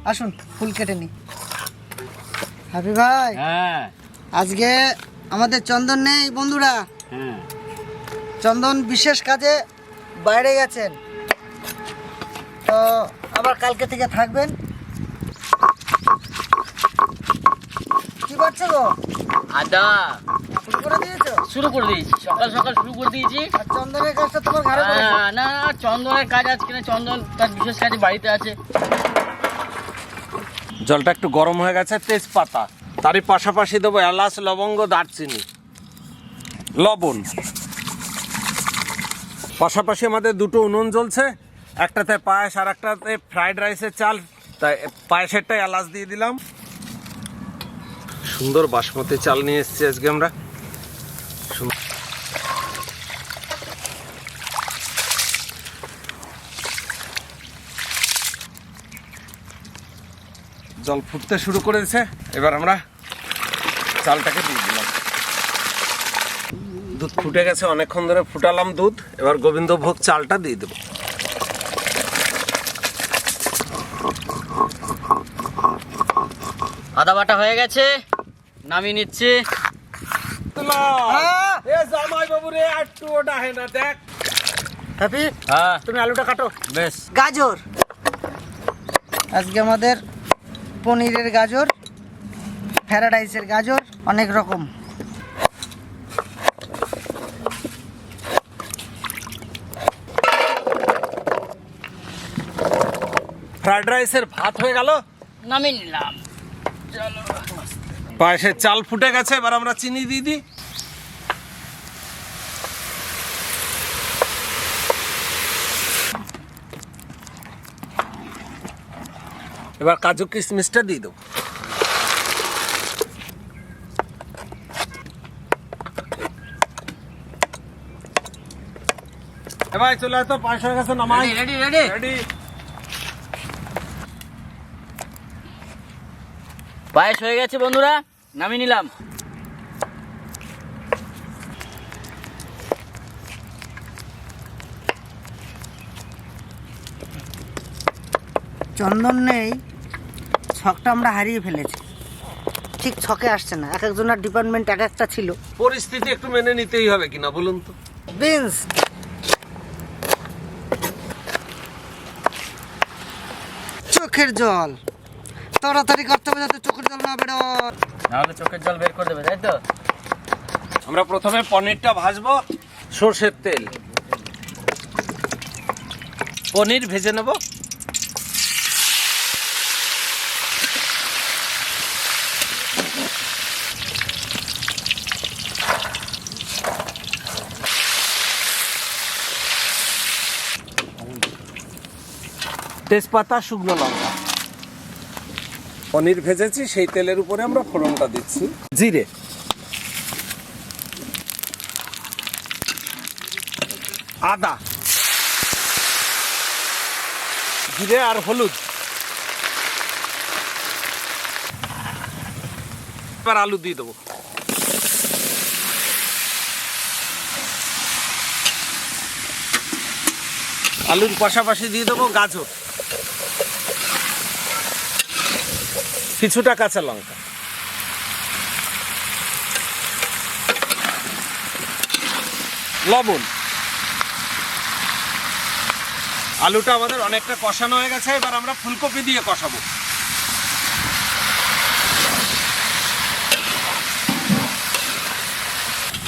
আসুন ফুল কেটে নি। হ্যাপি ভাই, হ্যাঁ আজকে আমাদের চন্দন নেই বন্ধুরা। হ্যাঁ, চন্দন বিশেষ কাজে বাইরে গেছেন, তো আবার কালকে থেকে থাকবেন। কি করছো গো? আদা শুরু করে দিয়েছো? শুরু করে দিয়েছি, সকাল সকাল শুরু করে দিয়েছি। আর চন্দনের কাজটা তোমার ঘরে করেছো? না চন্দনের কাজ আজকে না, চন্দন তার বিশেষ কাজে বাড়িতে আছে। জলটা একটু গরম হয়ে গেছে, তেজপাতা, তারই পাশাপাশি দেবো এলাচ, লবঙ্গ, দারচিনি, লবণ। পাশাপাশি আমাদের দুটো উনুন জ্বলছে, একটাতে পায়েস আর একটাতে ফ্রাইড রাইসের চাল, তাই পায়েসেরটা এলাচ দিয়ে দিলাম। সুন্দর বাসমতি চাল নিয়ে এসেছি আজকে আমরা। জল ফুটতে শুরু করেছে, এবার আমরা চালটাকে দিয়ে দিলাম। দুধ ফুটে গেছে, অনেকক্ষণ ধরে ফুটালাম দুধ। এবার গোবিন্দভোগ চালটা দিয়ে দেবো। আদা বাটা হয়ে গেছে, নামিয়ে নিচ্ছে। হ্যাপি, হ্যাঁ তুমি আলুটা কাটো। বেশ। গাজর, আজকে আমাদের পনিরের গাজর, ফ্রাইড রাইসের গাজর, অনেক রকম। ফ্রাইড রাইসের ভাত হয়ে গেল, নামিয়ে নিলাম। চলো, পায়েসের চাল ফুটে গেছে, এবার আমরা চিনি দিয়ে দিই। এবার কাজু কিশমিশটা দিয়ে দেবো। এবার চলে তো পায়েস হয়ে গেছে, নামাই। Ready ready ready. পায়েস হয়ে গেছে বন্ধুরা, নামিয়ে নিলাম। চন্দন নেই, ছকটা আমরা হারিয়ে ফেলেছি, ঠিক ছকে আসছে না। এক একজনের ডিপার্টমেন্ট এক একটা ছিল। পরিস্থিতি একটু মেনে নিতেই হবে কিনা বলুন তো। বিনস, চোখের জল, তাড়াতাড়ি করতে হবে যাতে চোখের জল না বেরোয়। নাহলে চোখের জল বের করে দেবে, তাই তো? আমরা প্রথমে পনিরটা ভাজবো, সর্ষের তেল, পনির ভেজে নেব। তেজপাতা, শুকনো লঙ্কা, পনির ভেজেছি সেই তেলের উপরে আমরা ফোড়নটা দিচ্ছি। জিরে, আদা, জিরে আর হলুদ। এবার আলু দিয়ে দেবো। আলুর পাশাপাশি দিয়ে দেবো গাজর, কিছুটা কাঁচা লঙ্কা, লবণ। আলুটা আমাদের অনেকটা কষানো হয়ে গেছে, এবার আমরা ফুলকপি দিয়ে কষাবো।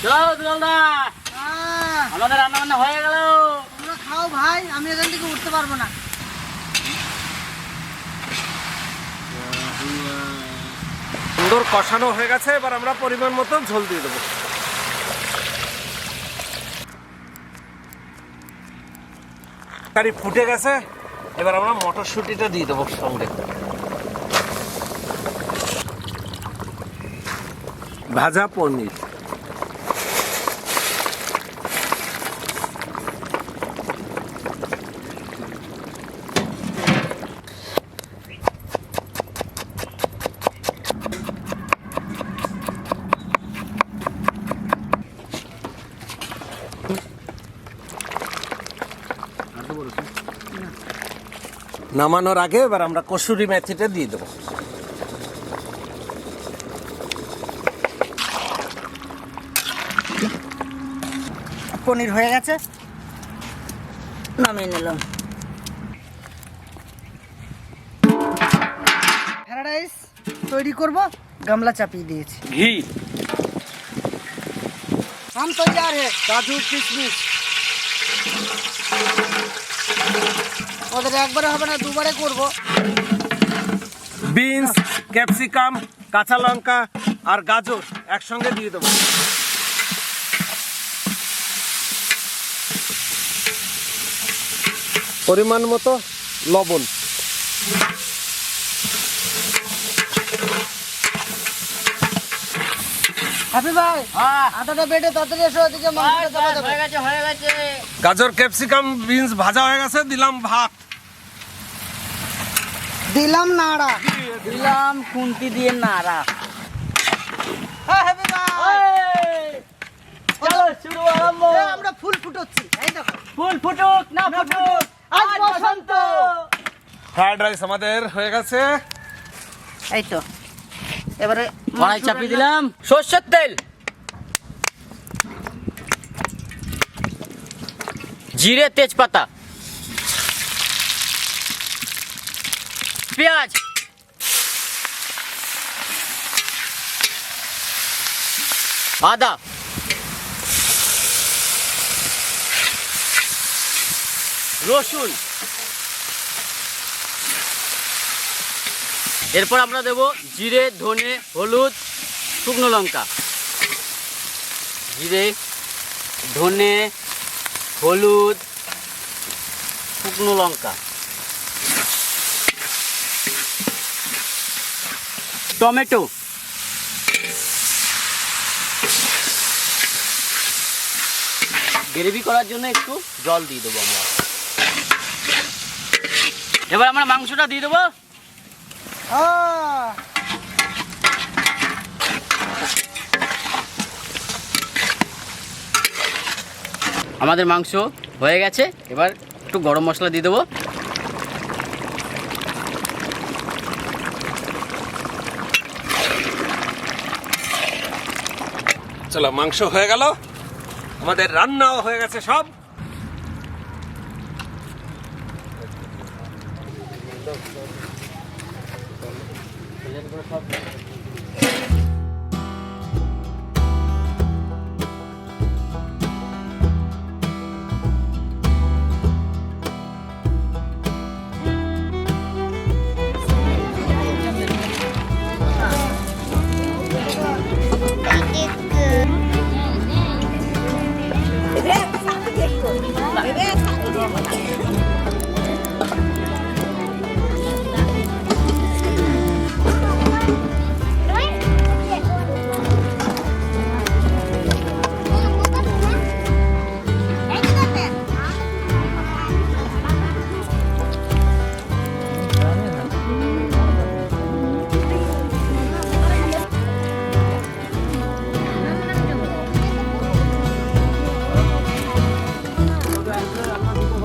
চলো দুলালদা, আমাদের রান্না বান্না হয়ে গেল। তোমরা খাও ভাই, আমি এখান থেকে উঠতে পারবো না। সুন্দর কষানো হয়ে গেছে, এবার আমরা পরিমাণ মতো ঝোল দিয়ে দেবো। তরকারি ফুটে গেছে, এবার আমরা মটরশুঁটিটা দিয়ে দেবো সঙ্গে। ভাজা পনির, নামানোর আগে এবার আমরা কসুরি মেথিটা দিয়ে দেবো। পনির হয়ে গেছে, নামিয়ে নিলাম। ফ্রাইড রাইস তৈরি করব, গামলা চাপিয়ে দিয়েছি। ঘি हम तैयार है, काजू किशमिश ওদের একবারে হবে না, দুবারে করব। বিনস, ক্যাপসিকাম, কাঁচা লঙ্কা আর গাজর একসঙ্গে দিয়ে দেবো। পরিমাণ মতো লবণ। হাফি ভাই, আটাটা বেটে তাড়াতাড়ি এসো, ওদিকে মাংসটা চাপা দেবো। হয়ে গেছে। গাজর, ক্যাপসিকাম, বিনস ভাজা হয়ে গেছে, দিলাম ভাত। দিলাম নাড়া। দিলাম খুন্তি দিয়ে নাড়া। হ্যাঁ হাফি ভাই, চলো শুরু আরম্ভ। আমরা ফুল ফুটোচ্ছি, এই দেখো। ফুল ফুটুক না ফুটুক, আজ বসন্ত। ফ্রাইড রাইস আমাদের হয়ে গেছে। এই তো এবারে কড়াই চাপিয়ে দিলাম সরষের তেল, জিরে, তেজপাতা, পেঁয়াজ, আদা, রসুন। এরপর আমরা দেব জিরে, ধনে, হলুদ, শুকনো লঙ্কা। জিরে, ধনে, হলুদ, শুকনো লঙ্কা, টমেটো, গ্রেভি করার জন্য একটু জল দিয়ে দেবো আমরা। এবার আমরা মাংসটা দিয়ে দেবো। আমাদের মাংস হয়ে গেছে, এবার একটু গরম মশলা দিয়ে দেবো। চলো, মাংস হয়ে গেল, আমাদের রান্নাও হয়ে গেছে সব।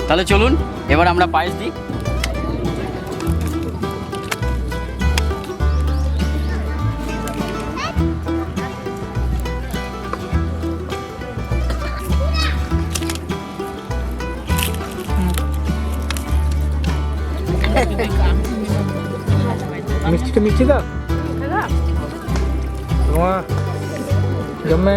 তাহলে চলুন এবার আমরা পায়েস দিই। মিষ্টিটা মিষ্টি দাও তোমার জমে